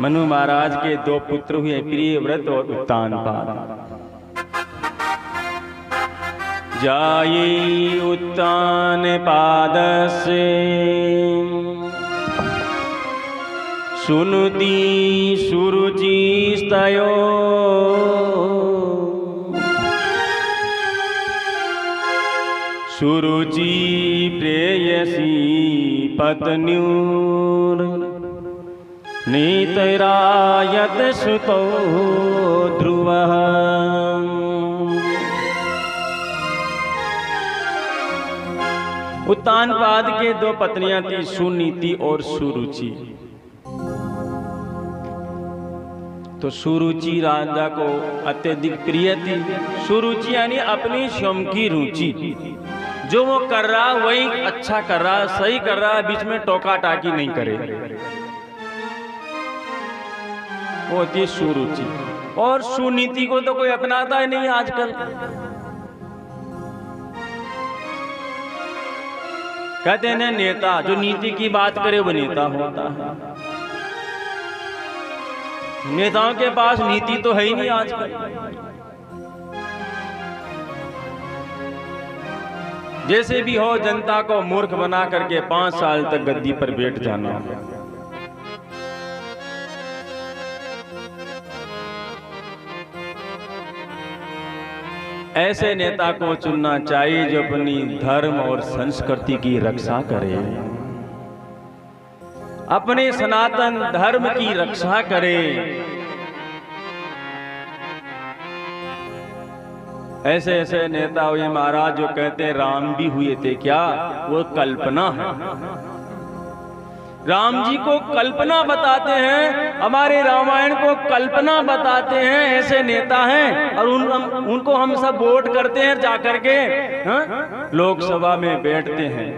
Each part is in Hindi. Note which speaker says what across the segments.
Speaker 1: मनु महाराज के दो पुत्र हुए, प्रियव्रत और उत्तानपाद। जाये उत्तानपादस्य सुनुति सुरुचिस्तयो सुरुचि प्रेयसी पत्न्युर् नीतरायत सुतो ध्रुवः। उत्तानपाद के दो पत्नियां थी, सुनीति और सुरुचि। तो सुरुचि राजा को अत्यधिक प्रिय थी। सुरुचि यानी अपनी स्वयं की रुचि, जो वो कर रहा वही अच्छा कर रहा, सही कर रहा, बीच में टोका टाकी नहीं करे, वो होती सुरुचि। और सुनीति को तो कोई अपनाता ही नहीं आजकल। कहते हैं नेता जो नीति की बात करे वो नेता होता है। नेताओं के पास नीति तो है ही नहीं आजकल। जैसे भी हो जनता को मूर्ख बना करके 5 साल तक गद्दी पर बैठ जाना। ऐसे नेता को चुनना चाहिए जो अपनी धर्म और संस्कृति की रक्षा करे, अपने सनातन धर्म की रक्षा करे। ऐसे ऐसे नेता हुए महाराज जो कहते हैं राम भी हुए थे, क्या वो कल्पना है? राम जी को कल्पना बताते हैं, हमारे रामायण को कल्पना बताते हैं। ऐसे नेता हैं और उनको हम सब वोट करते हैं, जाकर के लोकसभा में बैठते हैं।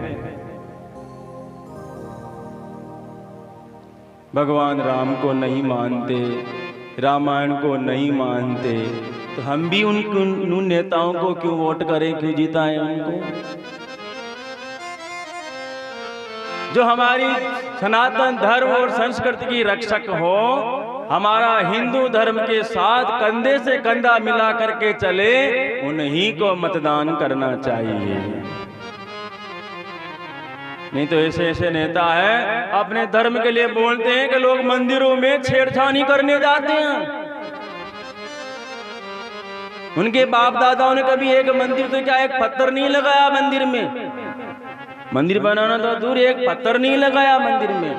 Speaker 1: भगवान राम को नहीं मानते, रामायण को नहीं मानते, तो हम भी उन नेताओं को क्यों वोट करें, क्यों जिताएं उनको? जो हमारी सनातन धर्म और संस्कृति की रक्षक हो, हमारा हिंदू धर्म के साथ कंधे से कंधा मिला करके चले, उन्हीं को मतदान करना चाहिए। नहीं तो ऐसे ऐसे नेता है अपने धर्म के लिए बोलते हैं कि लोग मंदिरों में छेड़छाड़ी करने जाते हैं। उनके बाप दादाओं ने कभी एक मंदिर तो क्या एक पत्थर नहीं लगाया मंदिर में। मंदिर बनाना तो दूर, एक पत्थर नहीं लगाया मंदिर में।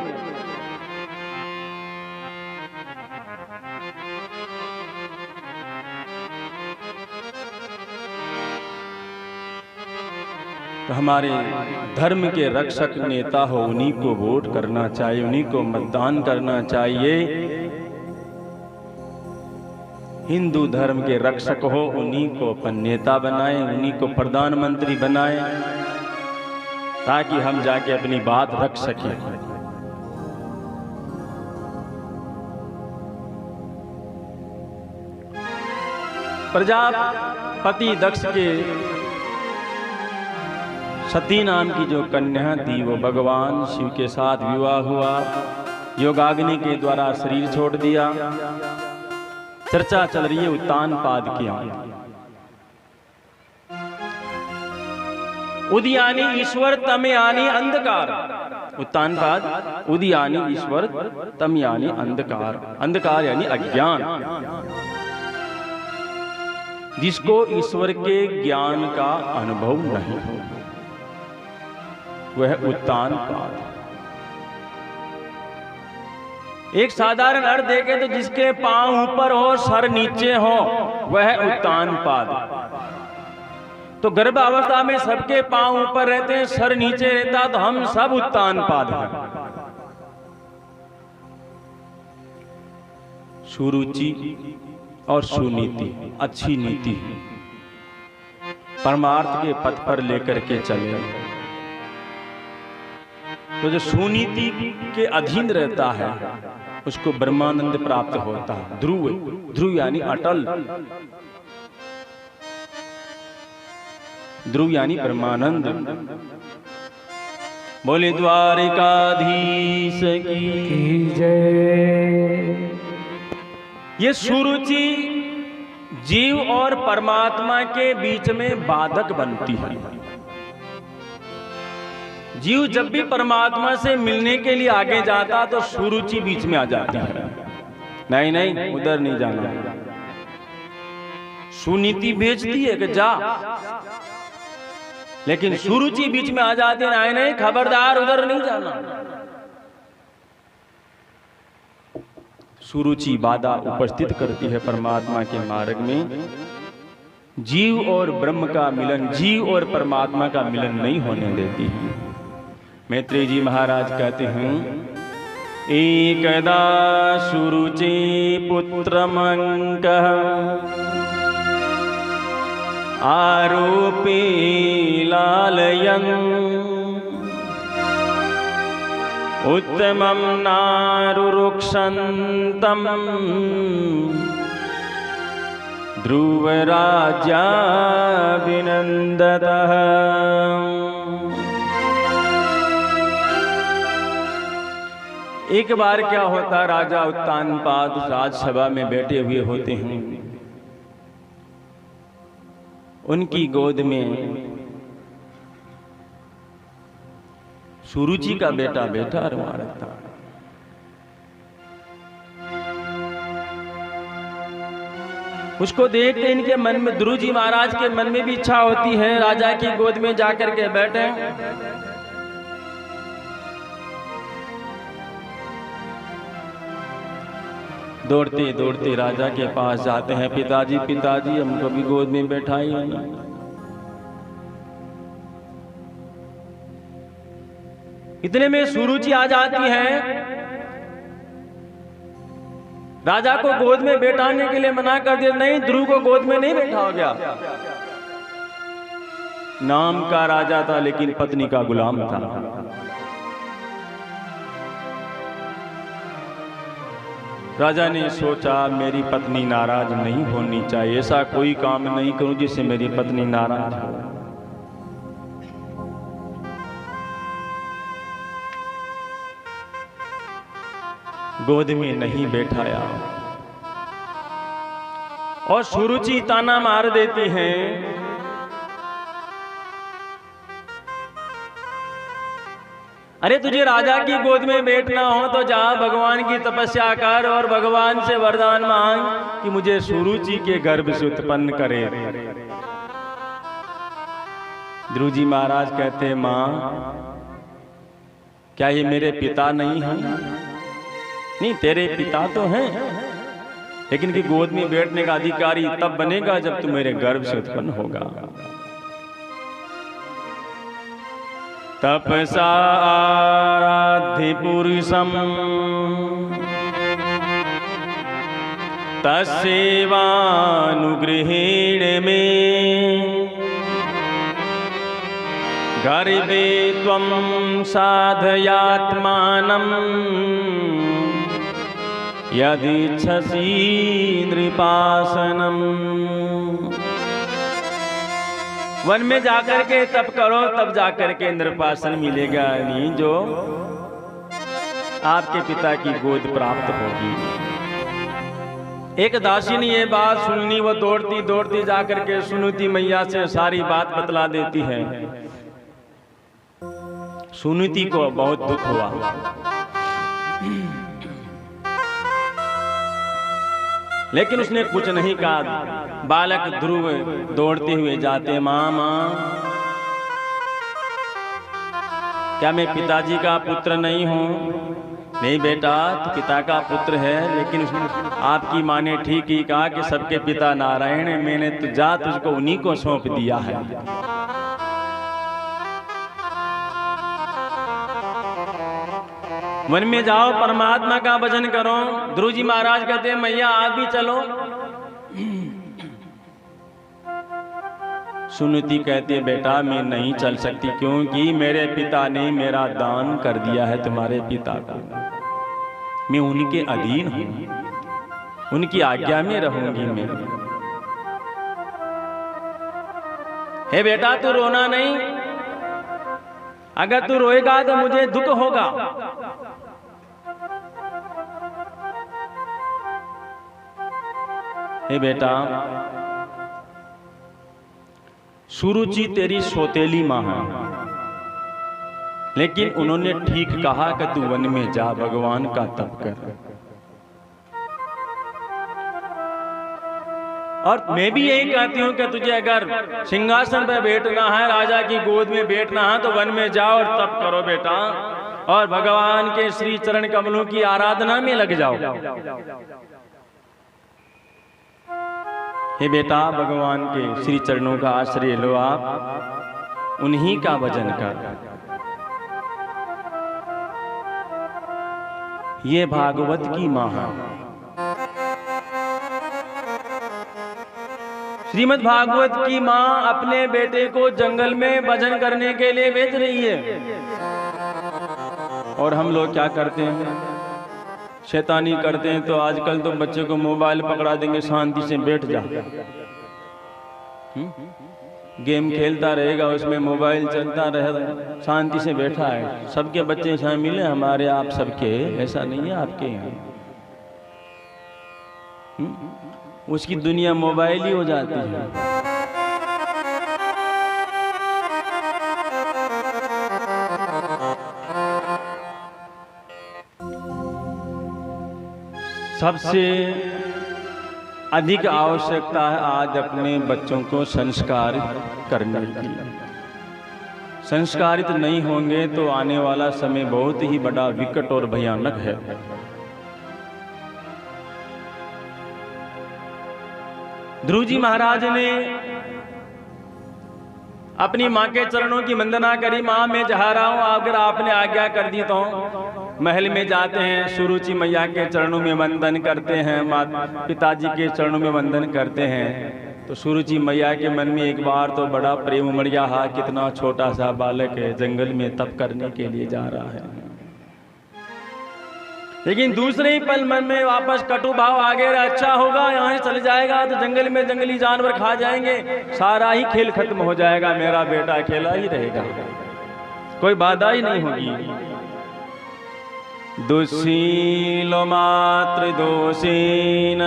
Speaker 1: तो हमारे धर्म के रक्षक नेता हो, उन्हीं को वोट करना चाहिए, उन्हीं को मतदान करना चाहिए। हिंदू धर्म के रक्षक हो, उन्हीं को अपन नेता बनाए, उन्हीं को प्रधानमंत्री बनाए, ताकि हम जाके अपनी बात रख सकें। प्रजापति दक्ष के सती नाम की जो कन्या थी, वो भगवान शिव के साथ विवाह हुआ, योगाग्नि के द्वारा शरीर छोड़ दिया। चर्चा चल रही है उत्तानपाद की। उदयानी ईश्वर तमयानी अंधकार। उत्तानपाद उदयानी ईश्वर तमयानी अंधकार। अंधकार यानी अज्ञान, जिसको ईश्वर के ज्ञान का अनुभव नहीं हो, वह उत्तानपाद। एक साधारण अर्थ देखे तो जिसके पांव ऊपर हो सर नीचे हो, वह उत्तानपाद। तो गर्भावस्था में सबके पांव ऊपर रहते हैं, सर नीचे रहता, तो हम सब उत्तानपाद हैं। सुरुचि और सुनीति, अच्छी नीति, परमार्थ के पथ पर लेकर के चले। तो जो सुनीति के अधीन रहता है उसको ब्रह्मानंद प्राप्त होता है। ध्रुव, ध्रुव यानी अटल, ध्रुव यानी ब्रह्मानंद। बोले द्वारिकाधीश की जय। ये सुरुचि जीव और परमात्मा के बीच में बाधक बनती है। जीव जब भी परमात्मा से मिलने के लिए आगे जाता तो सुरुचि बीच में आ जाती है, नहीं नहीं उधर नहीं जाना। सुनीति भेजती है कि जा, लेकिन सुरुचि बीच में आ जाती है, नहीं नहीं खबरदार उधर नहीं जाना। सुरुचि बाधा उपस्थित करती है परमात्मा के मार्ग में। जीव और ब्रह्म का मिलन, जीव और परमात्मा का मिलन नहीं होने देती है। मैत्रेय जी महाराज कहते हैं, एकदा सुरुचि पुत्रमंकः आरोपी लालयन् उत्तमं नारुरुक्षन्तम् ध्रुवराज्याभिनन्दतः। एक बार क्या होता, राजा उत्तानपाद राजसभा में बैठे हुए होते हैं। उनकी गोद में सुरुचि का बेटा बैठा रहा रहता। उसको देखते इनके मन में, ध्रुव जी महाराज के मन में भी इच्छा होती है राजा की गोद में जाकर के बैठे। दौड़ते दौड़ते राजा के पास जाते हैं, पिताजी पिताजी हमको भी गोद में बैठाइए ना। इतने में सुरुचि आ जाती है, राजा को गोद में बैठाने के लिए मना कर दिया, नहीं ध्रुव को गोद में नहीं बैठा गया। नाम का राजा था लेकिन पत्नी का गुलाम था। राजा ने सोचा मेरी पत्नी नाराज नहीं होनी चाहिए, ऐसा कोई काम नहीं करूं जिससे मेरी पत्नी नाराज हो। गोद में नहीं बैठाया और सुरुचि ताना मार देती है, अरे तुझे राजा की गोद में बैठना हो तो जा भगवान की तपस्या कर और भगवान से वरदान मांग कि मुझे सुरुचि के गर्भ से उत्पन्न करे। ध्रुव जी महाराज कहते, मां क्या ये मेरे पिता नहीं हैं? नहीं तेरे पिता तो हैं, लेकिन कि गोद में बैठने का अधिकारी तब बनेगा जब तू मेरे गर्भ से उत्पन्न होगा। तपसा आराध्य पुरुषम तस्सेवानुगृहेण में गर्भे त्वं साधयात्मानं यदिच्छसि नृपासनम्। वन में जाकर के तप करो, तब जाकर के नृपासन मिलेगा, नहीं जो आपके पिता की गोद प्राप्त होगी। एक दासी ने ये बात सुननी, वो दौड़ती दौड़ती जाकर के सुनीति मैया से सारी बात बतला देती है। सुनीति को बहुत दुख हुआ। लेकिन उसने कुछ नहीं कहा। बालक ध्रुव दौड़ते हुए जाते, मां मां क्या मैं पिताजी का पुत्र नहीं हूं? नहीं बेटा तू पिता का पुत्र है, लेकिन आपकी माँ ने ठीक ही कहा कि सबके पिता नारायण है, मैंने जा तुझको उन्हीं को सौंप दिया है। वन में जाओ, परमात्मा का भजन करो। ध्रुव जी महाराज कहते हैं मैया आप भी चलो। सुनीति कहती है बेटा मैं नहीं चल सकती, क्योंकि मेरे पिता ने मेरा दान कर दिया है तुम्हारे पिता को। मैं उनके अधीन हूं, उनकी आज्ञा में रहूंगी मैं। हे बेटा तू रोना नहीं, अगर तू रोएगा तो मुझे दुख होगा। हे बेटा, सुरुचि तेरी सौतेली माँ है, लेकिन उन्होंने ठीक कहा कि तू वन में जा, भगवान का तप कर। और मैं भी यही कहती हूं कि तुझे अगर सिंहासन पर बैठना है, राजा की गोद में बैठना है, तो वन में जाओ और तप करो बेटा, और भगवान के श्री चरण कमलों की आराधना में लग जाओ। हे बेटा, भगवान के श्री चरणों का आश्रय लो, आप उन्हीं का भजन कर। ये भागवत की माँ है। श्रीमद् भागवत की माँ अपने बेटे को जंगल में भजन करने के लिए भेज रही है, और हम लोग क्या करते हैं, शैतानी करते हैं। तो आजकल तो बच्चे को मोबाइल पकड़ा देंगे, शांति से बैठ जा, गेम खेलता रहेगा, उसमें मोबाइल चलता रहेगा, शांति से बैठा है। सबके बच्चे शामिल हैं, हमारे आप सबके, ऐसा नहीं है आपके यहाँ। उसकी दुनिया मोबाइल ही हो जाती है। सबसे अधिक आवश्यकता है आज अपने बच्चों को संस्कार करने की। संस्कारित नहीं होंगे तो आने वाला समय बहुत ही बड़ा विकट और भयानक है। ध्रुव जी महाराज ने अपनी माँ के चरणों की वंदना करी। माँ, मैं जा रहा हूँ, अगर आपने आज्ञा कर दी तो महल में जाते हैं, सुरुचि मैया के चरणों में वंदन करते हैं, पिताजी के चरणों में वंदन करते हैं। तो सुरुचि मैया के मन में एक बार तो बड़ा प्रेम उमड़ गया, हा कितना छोटा सा बालक है, जंगल में तप करने के लिए जा रहा है। लेकिन दूसरे ही पल मन में वापस कटु भाव आ गया, अच्छा होगा यहाँ से चले जाएगा तो जंगल में जंगली जानवर खा जाएंगे, सारा ही खेल खत्म हो जाएगा, मेरा बेटा अकेला ही रहेगा, कोई बाधा ही नहीं होगी। दुशीलो मातृ दोषीन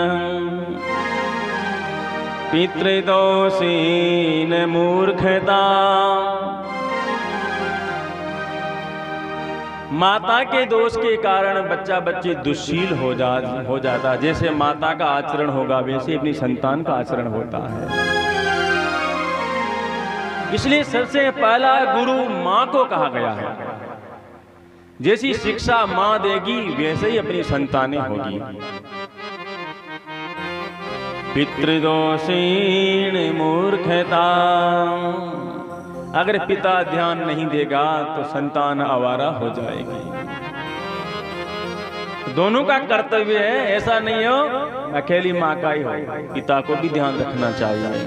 Speaker 1: पितृदोषीन मूर्खता। माता के दोष के कारण बच्चा बच्ची दुशील हो जाता। जैसे माता का आचरण होगा वैसे अपनी संतान का आचरण होता है। इसलिए सबसे पहला गुरु माँ को कहा गया है। जैसी शिक्षा माँ देगी वैसे ही अपनी संतानें होगी। पितृदोषीण मूर्खता। अगर पिता ध्यान नहीं देगा तो संतान आवारा हो जाएगी। दोनों का कर्तव्य है, ऐसा नहीं हो अकेली माँ का ही हो, पिता को भी ध्यान रखना चाहिए।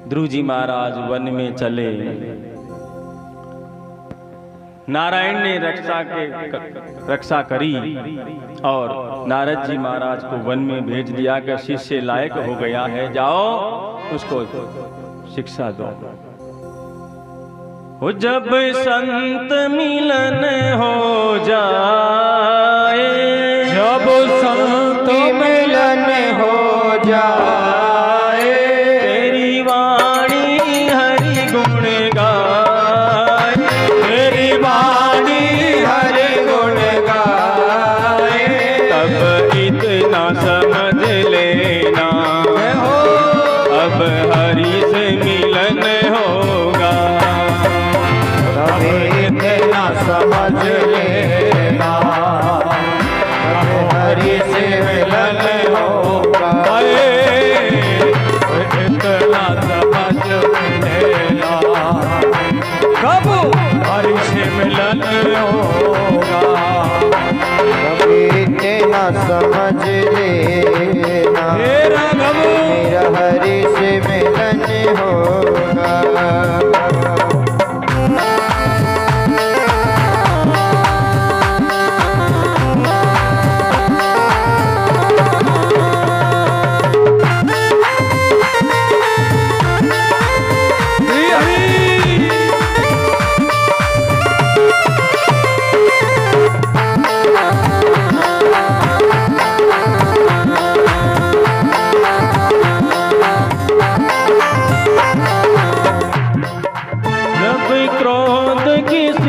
Speaker 1: ध्रुव जी महाराज वन में चले। नारायण ने रक्षा करी और नारद जी महाराज को वन में भेज दिया कि शिष्य लायक हो गया है, जाओ उसको शिक्षा दो। हो जब संत मिलन हो जाए,
Speaker 2: जब संत मिलन हो जाए,
Speaker 1: तेरी वाणी हरि गुण गाए,
Speaker 2: तेरी वाणी हरि गुण गाए,
Speaker 1: तब इतना समझ लेना
Speaker 2: हो
Speaker 1: अब हरि से मिलन होगा।
Speaker 2: तब इतना समझ लेना अब हरि से मिलन होगा।
Speaker 1: इतना समझ लेना कब हरि से मिलन होगा।
Speaker 2: तब इतना समझ लेना
Speaker 1: मेरा
Speaker 2: हरि से मिलन होगा।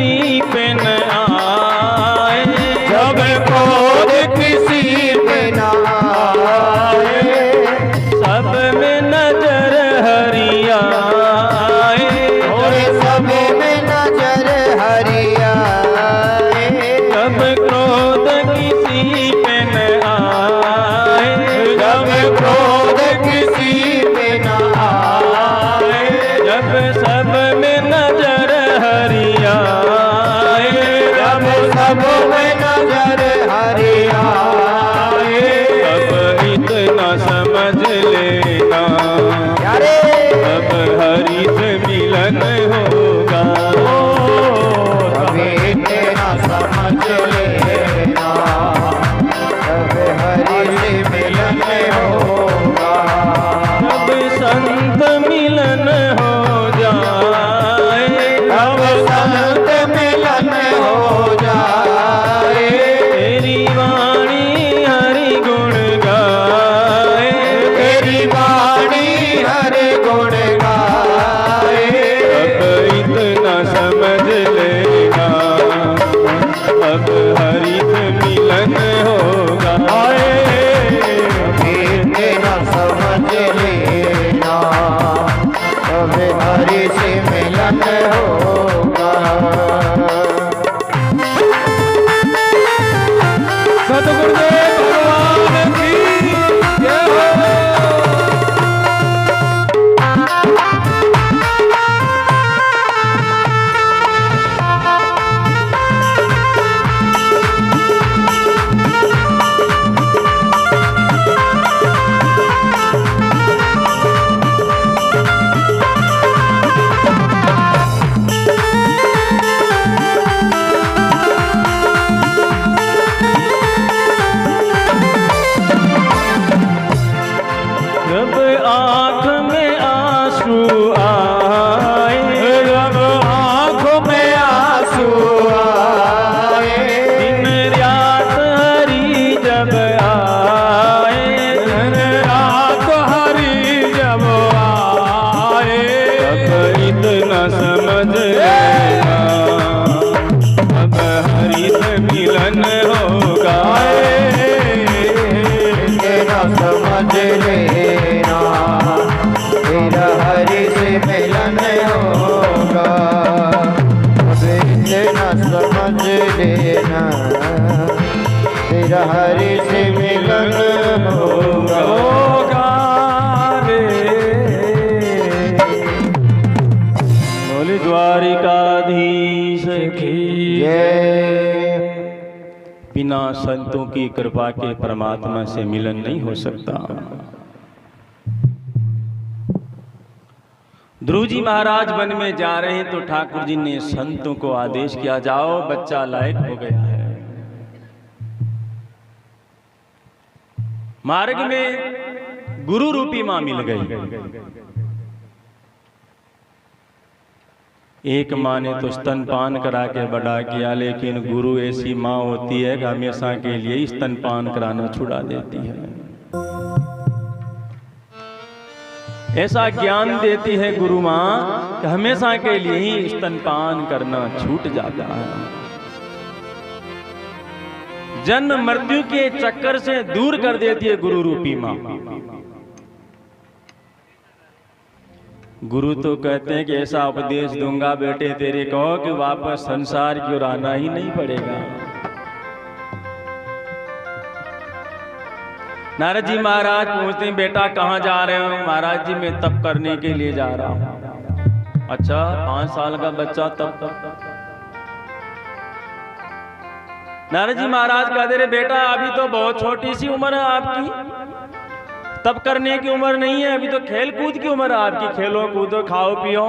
Speaker 1: किसी पे न आए,
Speaker 2: जब क्रोध किसी पे न आए,
Speaker 1: सब में नजर हरि आए,
Speaker 2: और सब में नजर हरि आए,
Speaker 1: जब क्रोध किसी पे न आए,
Speaker 2: जब क्रोध किसी पे न आए,
Speaker 1: जब सब में नजर हरि आए,
Speaker 2: जब सब में नजर हरि आए,
Speaker 1: तब इतना समझ लेना,
Speaker 2: अरे
Speaker 1: तब हरि से मिलन होगा।
Speaker 2: कभी तेरा समझ लेना, तब हरि से मिलन होगा।
Speaker 1: तब संत मिलन हो जाए,
Speaker 2: तब संत मिलन हो जाए,
Speaker 1: तेरी वाणी हरि गुण गाए,
Speaker 2: तेरी वाणी हरि गुण गाए,
Speaker 1: तब इतना समझ लेना, अब हरि से मिलन होगा।
Speaker 2: कभी तेरा समझ लेना, तब हरि से मिलन होगा।
Speaker 1: सतगुरुदेव भगवान की जय हो। जब आँख में आंसू आए,
Speaker 2: जब आँखों में आंसू आए,
Speaker 1: दिन रात हरि जब आए,
Speaker 2: दिन रात हरि जब आए,
Speaker 1: तब इतना समझ लेना, अब हरि से मिलन होगा।
Speaker 2: तेरा समझ लेना, तेरा हरि से मिलन होगा। अबे तेरा समझ लेना, तेरा हरि से मिलन होगा।
Speaker 1: रे बोले द्वारिकाधीश की
Speaker 2: जय।
Speaker 1: बिना संतों की कृपा के परमात्मा से मिलन नहीं हो सकता। ध्रुव जी महाराज वन में जा रहे हैं तो ठाकुर जी ने संतों को आदेश किया, जाओ बच्चा लायक हो गया है। मार्ग में गुरु रूपी मां मिल गई। एक माँ ने तो स्तनपान करा के बड़ा किया, लेकिन गुरु ऐसी माँ होती है कि हमेशा के लिए ही स्तनपान कराना छुड़ा देती है। ऐसा ज्ञान देती है गुरु माँ कि हमेशा के लिए ही स्तनपान करना छूट जाता है। जन्म मृत्यु के चक्कर से दूर कर देती है गुरु रूपी माँ। गुरु तो कहते हैं कि ऐसा उपदेश दूंगा बेटे तेरे को कि वापस संसार की ओर आना ही नहीं पड़ेगा। नारद जी महाराज पूछते हैं, बेटा कहाँ जा रहे हो? महाराज जी मैं तप करने के लिए जा रहा हूं। अच्छा 5 साल का बच्चा तप? नारद जी महाराज कहते रहे, बेटा अभी तो बहुत छोटी सी उम्र है आपकी, तब करने की उम्र नहीं है, अभी तो खेल कूद की उम्र है आपकी, खेलो कूदो खाओ पियो।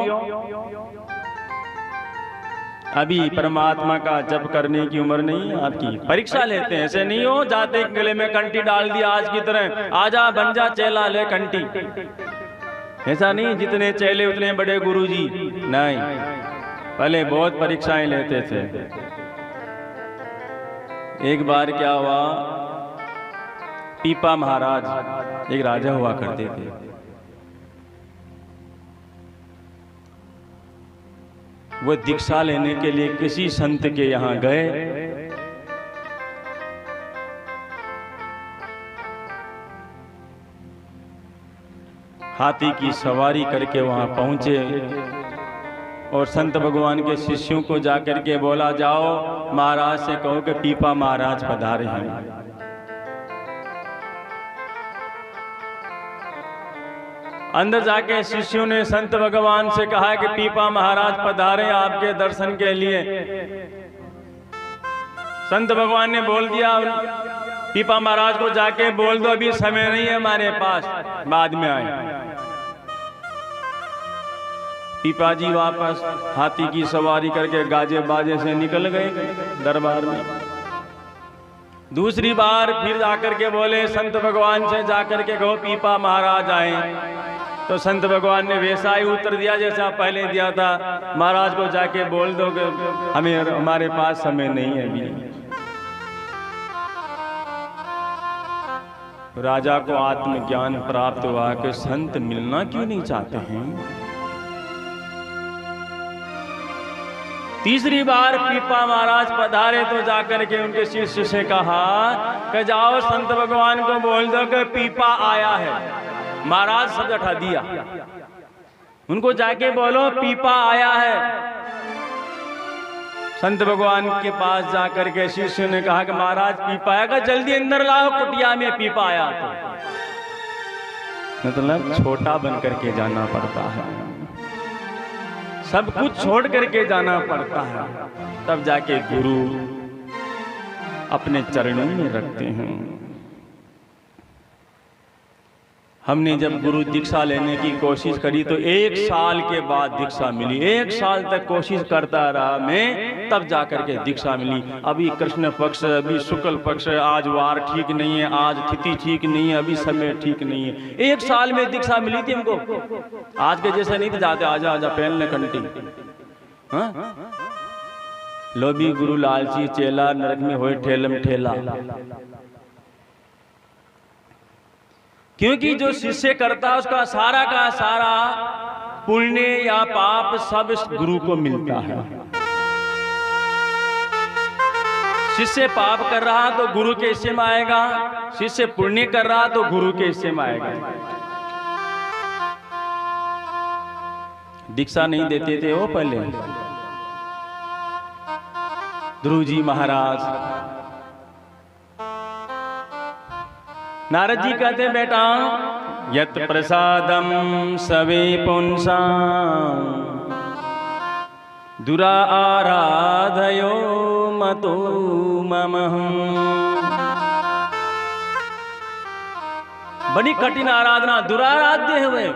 Speaker 1: अभी परमात्मा का जप करने की उम्र नहीं है आपकी। परीक्षा लेते हैं, ऐसे नहीं हो जाते गले में कंठी डाल दिया आज की तरह, आजा बन जा चेला ले कंठी। ऐसा नहीं, जितने चेले उतने बड़े गुरुजी नहीं, पहले बहुत परीक्षाएं लेते थे। एक बार क्या हुआ, पीपा महाराज एक राजा हुआ करते थे। वो दीक्षा लेने के लिए किसी संत के यहाँ गए। हाथी की सवारी करके वहां पहुंचे और संत भगवान के शिष्यों को जाकर के बोला, जाओ महाराज से कहो कि पीपा महाराज पधारे हैं। अंदर जाके शिष्यों ने संत भगवान से कहा कि पीपा महाराज पधारे आपके दर्शन के लिए। संत भगवान ने बोल दिया, पीपा महाराज को जाके बोल दो अभी समय नहीं है हमारे पास, बाद में आए। पीपा जी वापस हाथी की सवारी करके गाजे बाजे से निकल गए दरबार में। दूसरी बार फिर जाकर के बोले संत भगवान से जाकर के कहो पीपा महाराज आए। तो संत भगवान ने वैसा ही उत्तर दिया जैसा पहले दिया था, महाराज को जाके बोल दो कि हमें हमारे पास समय नहीं है अभी। राजा को आत्मज्ञान प्राप्त हुआ कि संत मिलना क्यों नहीं चाहते हैं। तीसरी बार पीपा महाराज पधारे तो जाकर के उनके शिष्य से कहा कि जाओ संत भगवान को बोल दो कि पीपा आया है। महाराज शब्द हटा दिया, उनको जाके बोलो पीपा आया है। संत भगवान के पास जाकर के शिष्य ने कहा कि महाराज पीपा आएगा, जल्दी अंदर लाओ, कुटिया में पीपा आया। तो मतलब छोटा बन करके जाना पड़ता है, सब कुछ छोड़ करके जाना पड़ता है, तब जाके गुरु अपने चरणों में रखते हैं। हमने जब गुरु दीक्षा लेने की कोशिश करी तो 1 साल के बाद दीक्षा मिली। 1 साल तक कोशिश करता रहा मैं, तब जाकर के दीक्षा मिली। अभी कृष्ण पक्ष, अभी शुक्ल पक्ष, आज वार ठीक नहीं है, आज तिथि ठीक नहीं है, अभी समय ठीक नहीं है। 1 साल में दीक्षा मिली थी हमको। आज के जैसे नहीं थे जाते आजा आजा पहन ले कंटी। हाँ? लोभी गुरु लालची चेला, नरक में होए ठेलम ठेला। क्योंकि जो शिष्य करता उसका सारा का सारा पुण्य या पाप सब गुरु को मिलता है। शिष्य पाप कर रहा तो गुरु के हिस्से में आएगा, शिष्य पुण्य कर रहा तो गुरु के हिस्से में आएगा। दीक्षा नहीं देते थे वो पहले ध्रुव जी महाराज। नारद जी कहते बेटा यत प्रसादम सवे पुंसा दुरा आराधयो मतो ममः। बड़ी कठिन आराधना, दुराराध्य हुए,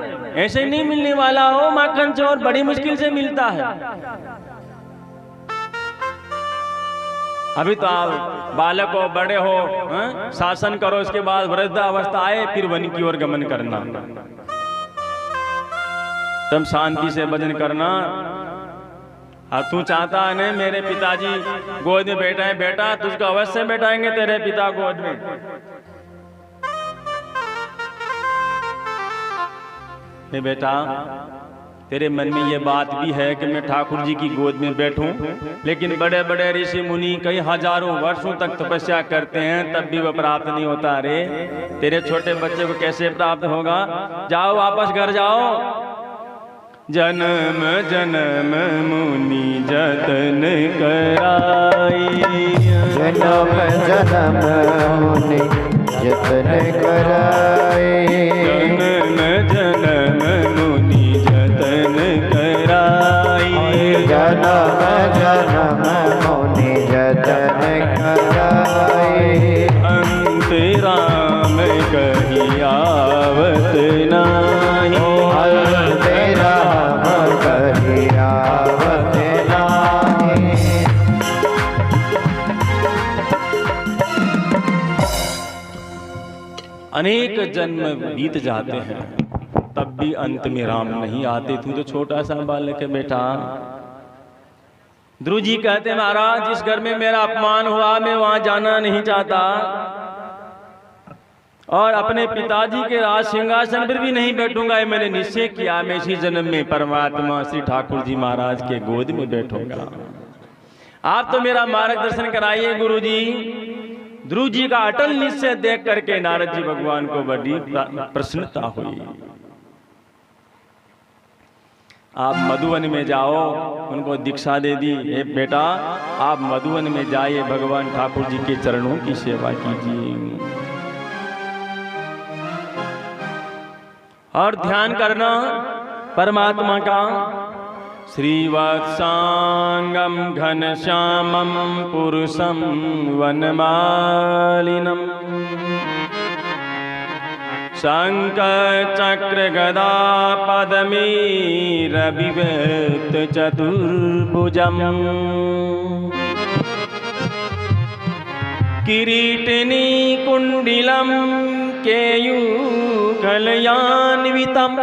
Speaker 1: ऐसे नहीं मिलने वाला हो। माखन चोर बड़ी मुश्किल से मिलता है। अभी तो आप बालक हो, बड़े हो, शासन करो, इसके बाद वृद्धावस्था आए फिर वन की ओर गमन करना, तब शांति से भजन करना। अब तू चाहता है ना मेरे पिताजी गोद में बैठा है, बेटा तुझको अवश्य बैठाएंगे तेरे पिता गोद में। बेटा तेरे मन में ये बात भी है कि मैं ठाकुर जी की गोद में बैठूं, लेकिन बड़े बड़े ऋषि मुनि कई हजारों वर्षों तक तपस्या करते हैं तब भी वह प्राप्त नहीं होता। रे तेरे छोटे बच्चे को कैसे प्राप्त होगा? जाओ वापस घर जाओ। जन्म जन्म मुनि जतन कराई,
Speaker 2: जन्म जन्म मुनि जतन कराई,
Speaker 1: जन्म जन्म मुनि जतन कराई,
Speaker 2: जन्म जन्म मुनि जतन कराई।
Speaker 1: अंत राम कही आवत नाही,
Speaker 2: अंत राम कही आवत नाही।
Speaker 1: अनेक जन्म बीत जाते हैं तब भी अंत में राम नहीं आते। तू तो छोटा सा बालक है बेटा। ध्रुव जी कहते महाराज जिस घर में मेरा अपमान हुआ मैं वहां जाना नहीं चाहता। और अपने पिताजी के राज सिंहासन पर भी नहीं बैठूंगा। ये मैंने निश्चय किया, मैं इसी जन्म में परमात्मा श्री ठाकुर जी महाराज के गोद में बैठूंगा। आप तो मेरा मार्गदर्शन कराइए गुरु जी। ध्रुव जी का अटल निश्चय देख करके नारद जी भगवान को बड़ी प्रसन्नता हुई। आप मधुवन में जाओ, उनको दीक्षा दे दी, हे बेटा आप मधुवन में जाइए, भगवान ठाकुर जी के चरणों की सेवा कीजिए और ध्यान करना परमात्मा का। श्रीवत्सांगम घनश्यामम पुरुषम वनमालिनम शंख चक्र गदा पद्मीरविवृत चतुर्भुजम किरीटिनी कुंडिलम केयूखलयान्वितम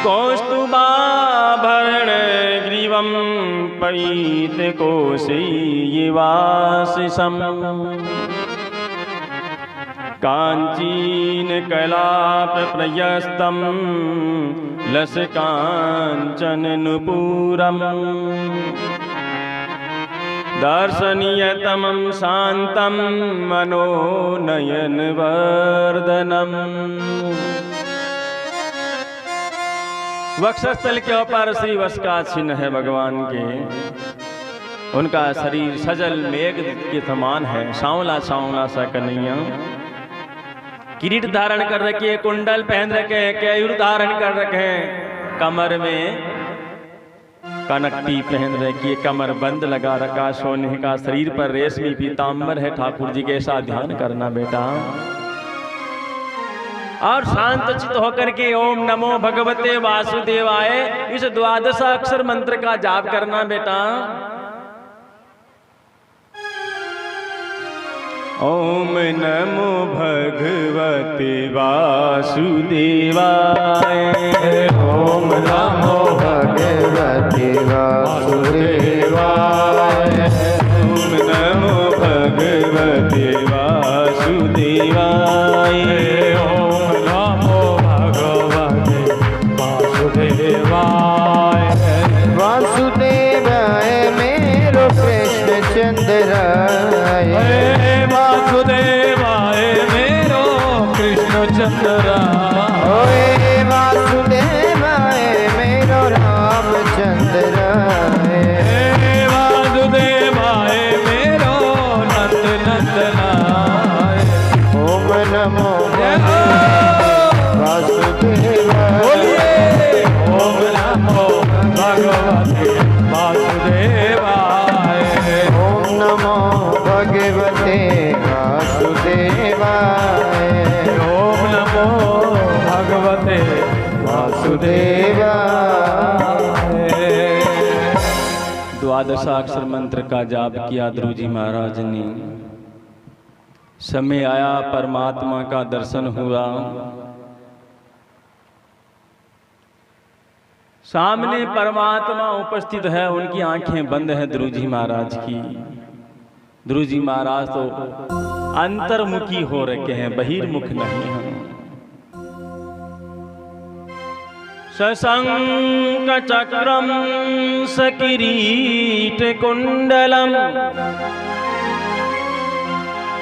Speaker 1: कौस्तुभाभरण ग्रीवं पीतकोशैवासिषम् कांचीन कलाप प्रयस्तं लसकांचन नुपुरम् दर्शनीयतमं शान्तं मनोनयन वर्धनम्। वक्षस्थल के ऊपर श्री वश का चिन्ह है भगवान के। उनका शरीर सजल मेघ के समान है, सांवला सांवला सा कन्हैया। किरीट धारण कर रखे, कुंडल पहन रखे, केयूर धारण कर रखे, कमर में कनकटी पहन रखी, कमर बंद लगा रखा, सोने का, शरीर पर रेशमी पीतांबर है। ठाकुर जी के ऐसा ध्यान करना बेटा और शांत चित्त होकर के ओम नमो भगवते वासुदेवाय इस द्वादश अक्षर मंत्र का जाप करना बेटा। ओम नमो भगवते वासुदेवाय
Speaker 2: ओम नमो भगवते वासुदेवाय
Speaker 1: ओम नमो भगवते वासुदेवाय
Speaker 3: ओम नमो भगवते वासुदेवाय
Speaker 2: वासुदेवाय मेरो कृष्ण चंद्राय
Speaker 3: वासुदेवाय मेरो कृष्ण चंद्राय
Speaker 2: ओए वासुदेवाय मेरो रामचंद्राय
Speaker 3: वासुदेवाय मेरो नंद नंदनाय
Speaker 2: ओम नमो वासुदेवाय
Speaker 3: ओम नमो भगवते वासुदेवाय
Speaker 2: ओम नमो भगवते वासुदेवाय
Speaker 3: ओम नमो भगवते वासुदेवाय।
Speaker 1: द्वादशाक्षर मंत्र का जाप किया ध्रुव जी महाराज ने। समय आया, परमात्मा का दर्शन हुआ। सामने परमात्मा उपस्थित है, उनकी आंखें बंद है ध्रुव जी महाराज की। ध्रुव जी महाराज तो अंतर्मुखी हो रखे हैं, बहिर्मुख नहीं हैं। सशंक चक्रम सकिरीट कुंडलम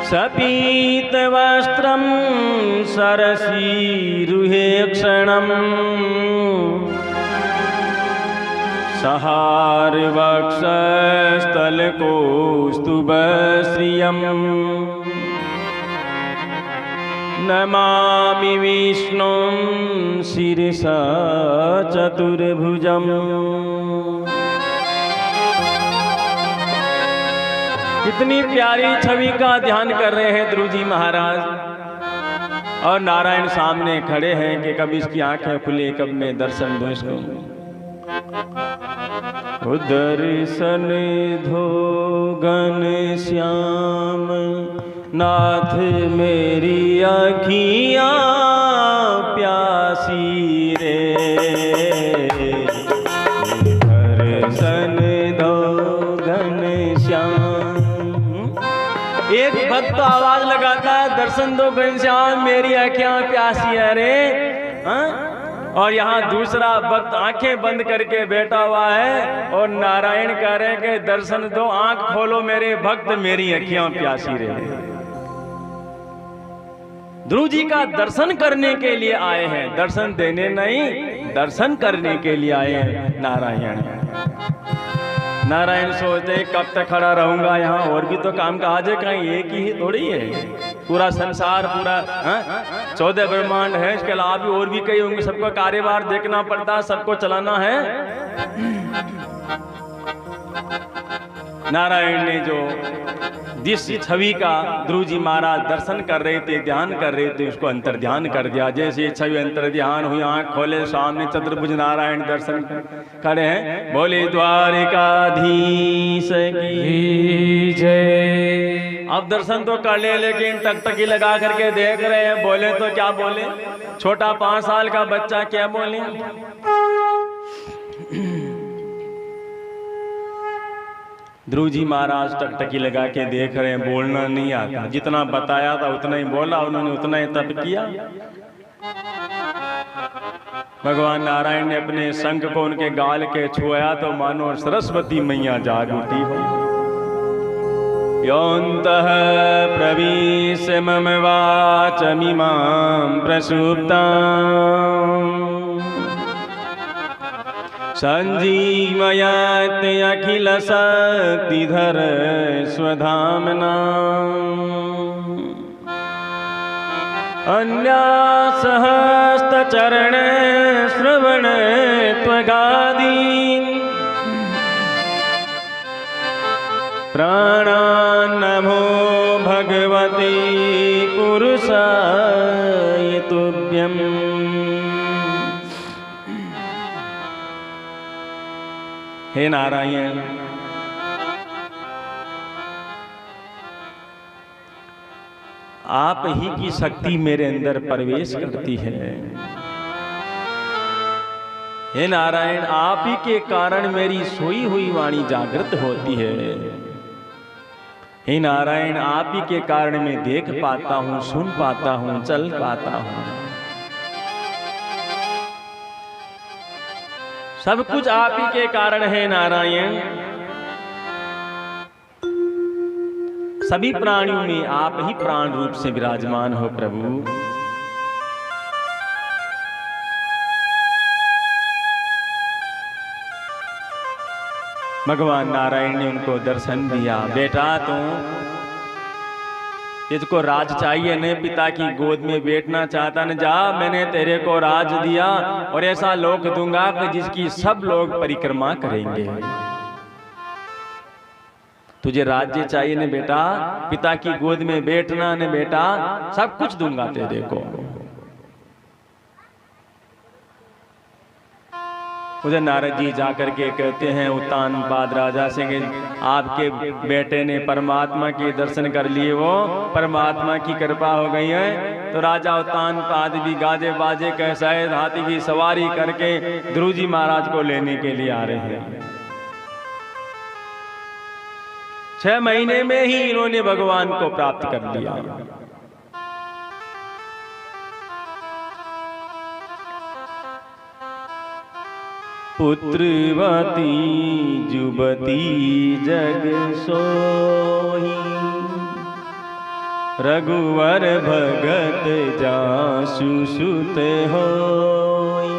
Speaker 1: सपीत वस्त्रम सरसीरुहे क्षणम सहार वक्षस्थल कौस्तुभश्रियम् नमामि विष्णुं शिरसा चतुर्भुजम्। कितनी प्यारी छवि का ध्यान कर रहे हैं ध्रुव जी महाराज और नारायण सामने खड़े हैं कि कब इसकी आंखें खुले, कब मैं दर्शन दूं इसको। दर्शन धो घनश्याम नाथ मेरी आँखियाँ प्यासी रे। दर्शन दो घनश्याम। एक एक भक्त आवाज लगाता है, दर्शन दो घनश्याम, मेरी आंखें प्यासी है रे। हाँ? और यहाँ दूसरा भक्त आंखें बंद करके बैठा हुआ है और नारायण कह रहे हैं कि दर्शन दो, आंख खोलो मेरे भक्त, मेरी आंखें प्यासी रहे। ध्रुव जी का दर्शन करने के लिए आए हैं, दर्शन देने नहीं, दर्शन करने के लिए आए हैं नारायण। नारायण सोचते कब तक खड़ा रहूंगा यहाँ, और भी तो काम काज है, कहीं एक ही थोड़ी है, पूरा संसार, पूरा 14 ब्रह्मांड है, इसके अलावा भी और भी कई होंगे, सबको कार्यभार देखना पड़ता है, सबको चलाना है। नारायण ने जो जिस छवि का ध्रुव जी महाराज दर्शन कर रहे थे, ध्यान कर रहे थे, उसको अंतर ध्यान कर दिया। जैसे छवि अंतर ध्यान हुई, आंख खोले, सामने चतुर्भुज नारायण दर्शन करे हैं। बोले द्वारिकाधीश की जय। अब दर्शन तो कर ले, लेकिन टकटकी लगा करके देख रहे हैं, बोले तो क्या बोले, छोटा 5 साल का बच्चा क्या बोले। ध्रुव जी महाराज टकटकी लगा के देख रहे हैं, बोलना नहीं आता, जितना बताया था उतना ही बोला, उन्होंने उतना ही तप किया। भगवान नारायण ने अपने शंख को उनके गाल के छुआया तो मानो सरस्वती मैया जाग उठी हो। योऽन्तः प्रविश मम वाचमिमां प्रसुप्ताम् संजीवयत् अखिल शक्तिधर स्वधाम्ना अन्यासहस्तचरण श्रवण त्वगादीन् प्राणान्नमो भगवते पुरुषाय तुभ्यम्। हे नारायण, आप ही की शक्ति मेरे अंदर प्रवेश करती है। हे नारायण, आप ही के कारण मेरी सोई हुई वाणी जागृत होती है। हे नारायण, आप ही के कारण मैं देख पाता हूँ, सुन पाता हूँ, चल पाता हूँ। सब कुछ आप ही के कारण है नारायण। सभी प्राणियों में आप ही प्राण रूप से विराजमान हो प्रभु। भगवान नारायण ने उनको दर्शन दिया। बेटा तुझको राज चाहिए न, पिता की गोद में बैठना चाहता न, जा मैंने तेरे को राज दिया और ऐसा लोक दूंगा कि जिसकी सब लोग परिक्रमा करेंगे। तुझे राज्य चाहिए न बेटा, पिता की गोद में बैठना न बेटा, सब कुछ दूंगा तेरे को। उधर नारद जी जाकर के कहते हैं उत्तानपाद राजा से कि आपके बेटे ने परमात्मा के दर्शन कर लिए, वो परमात्मा की कृपा हो गई है। तो राजा उत्तानपाद भी गाजे बाजे के सहित हाथी की सवारी करके ध्रुव जी महाराज को लेने के लिए आ रहे हैं। 6 महीने में ही इन्होंने भगवान को प्राप्त कर लिया। पुत्रवती जुबती जग सोही, रघुवर भगत जासु सुत होई।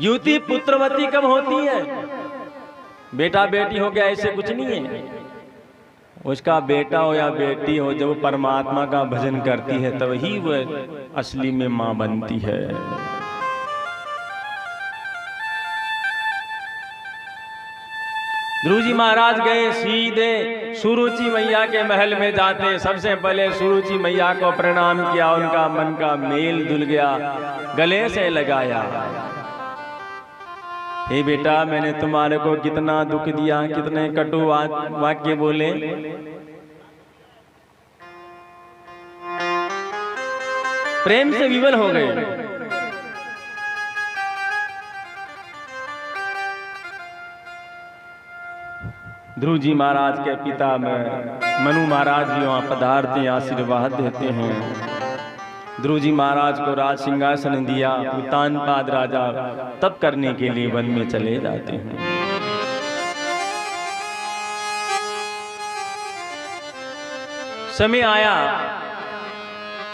Speaker 1: युवती पुत्रवती कब होती है? बेटा बेटी हो गया ऐसे कुछ नहीं है। उसका बेटा हो या बेटी हो, जब वो परमात्मा का भजन करती है तब ही वह असली में मां बनती है। ध्रुव जी महाराज गए सीधे सुरुचि मैया के महल में जाते सबसे पहले सुरुचि मैया को प्रणाम किया, उनका मन का मेल धुल गया, गले से लगाया। हे बेटा, मैंने तुम्हारे को कितना दुख दिया, कितने कटु वाक्य बोले, प्रेम से विवल हो गए। ध्रुव जी महाराज के पिता में मनु महाराज भी वहाँ पधारते हैं, आशीर्वाद देते हैं। ध्रुव जी महाराज को राज सिंहासन दिया। उत्तानपाद राजा तप करने के लिए वन में चले जाते हैं। समय आया,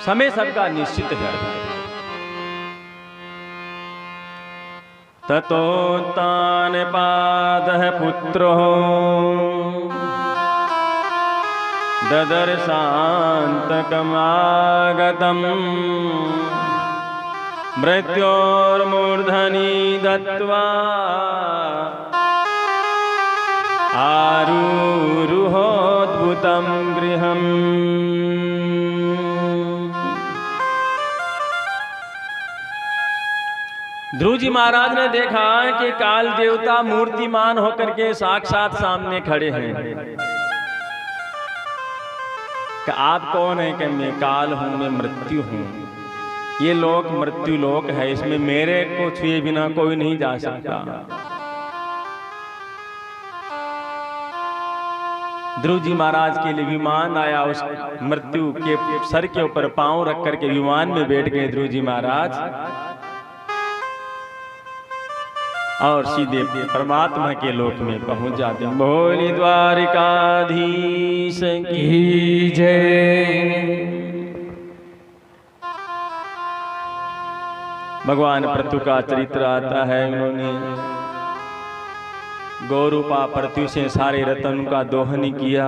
Speaker 1: समय सबका निश्चित है। ततोत्तानपादः पुत्रो ददर्शान्तकमागतम् मृत्योर्मूर्धनि दत्त्वा आरुरुहोद्भुतं गृहम्। ध्रुव जी महाराज ने देखा कि काल देवता मूर्तिमान होकर के साक्षात सामने खड़े हैं। कि आप कौन है? कि मैं काल हूं, मैं मृत्यु हूं। ये लोक मृत्यु लोक है, इसमें मेरे को छुए बिना कोई नहीं जा सकता। ध्रुव जी महाराज के लिए विमान आया। उस मृत्यु के सर के ऊपर पांव रख करके विमान में बैठ गए ध्रुव जी महाराज और सीधे परमात्मा के लोक में पहुंच जाते हैं। बोली द्वारिकाधीश की जय। भगवान पृथु का चरित्र आता है। उन्होंने गौरूपा पृथ्वी से सारे रतन का दोहन किया।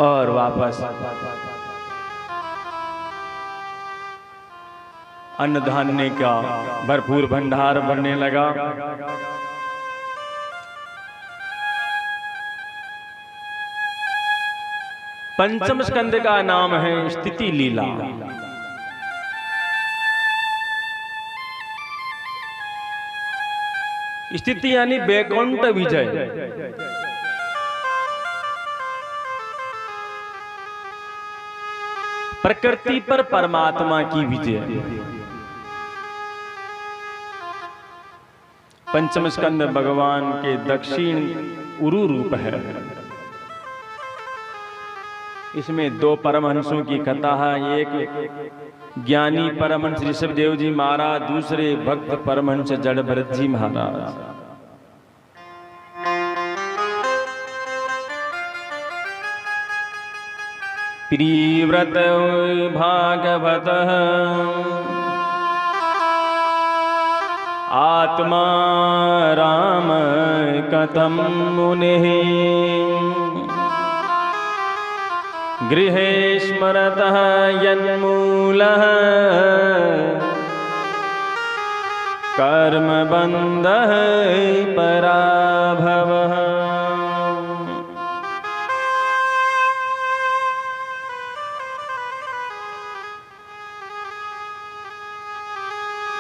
Speaker 1: और वापस अन्न धान्य का भरपूर भंडार बनने लगा। पंचम स्कंद का नाम है स्थिति लीला। स्थिति यानी बैकुंठ विजय। प्रकृति पर परमात्मा की विजय। पंचम स्कंद भगवान के दक्षिण उरु रूप है। इसमें दो परमहंसों की कथा है। एक ज्ञानी परमहंस ऋषभदेव जी महाराज, दूसरे भक्त परमहंस जड़भरत जी महाराज। प्रियव्रत भागवत आत्मा राम कथम मुनिः गृहे स्मरतः यन्मूलः कर्मबन्धः पराभवः।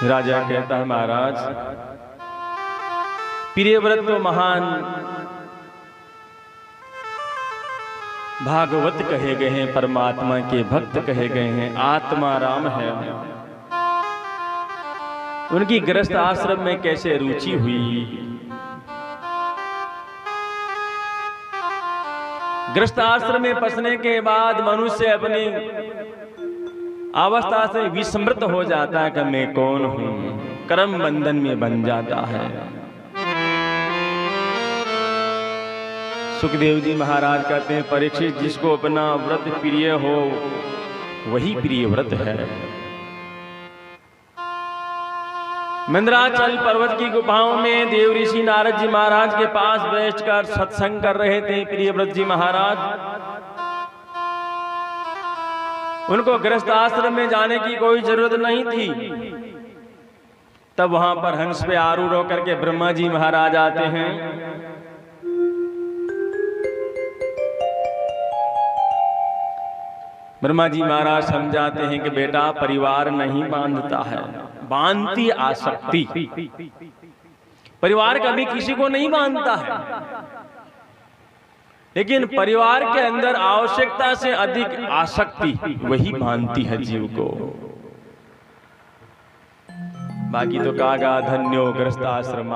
Speaker 1: राजा कहता है, महाराज प्रियव्रत तो महान भागवत कहे गए हैं, परमात्मा के भक्त कहे गए हैं, आत्मा राम है। उनकी गृहस्थ आश्रम में कैसे रुचि हुई? गृहस्थ आश्रम में बसने के बाद मनुष्य अपनी अवस्था से विस्मृत हो जाता है कि मैं कौन हूं, कर्म बंधन में बन जाता है। सुखदेव जी महाराज कहते हैं, परीक्षित जिसको अपना व्रत प्रिय हो वही प्रिय व्रत है। मंदराचल पर्वत की गुफाओं में देव ऋषि नारद जी महाराज के पास बैठकर सत्संग कर रहे थे प्रियव्रत जी महाराज। उनको गृहस्थ आश्रम में जाने की कोई जरूरत नहीं थी। तब वहां पर हंस पे आरूढ़ होकर के ब्रह्मा जी महाराज आते हैं। ब्रह्मा जी महाराज समझाते हैं कि बेटा परिवार नहीं बांधता है, बांधती आसक्ति। परिवार कभी किसी को नहीं बांधता है, लेकिन परिवार के अंदर आवश्यकता से अधिक आसक्ति वही बांधती है जीव को। बाकी तो कागा धन्यो ग्रस्ताश्रम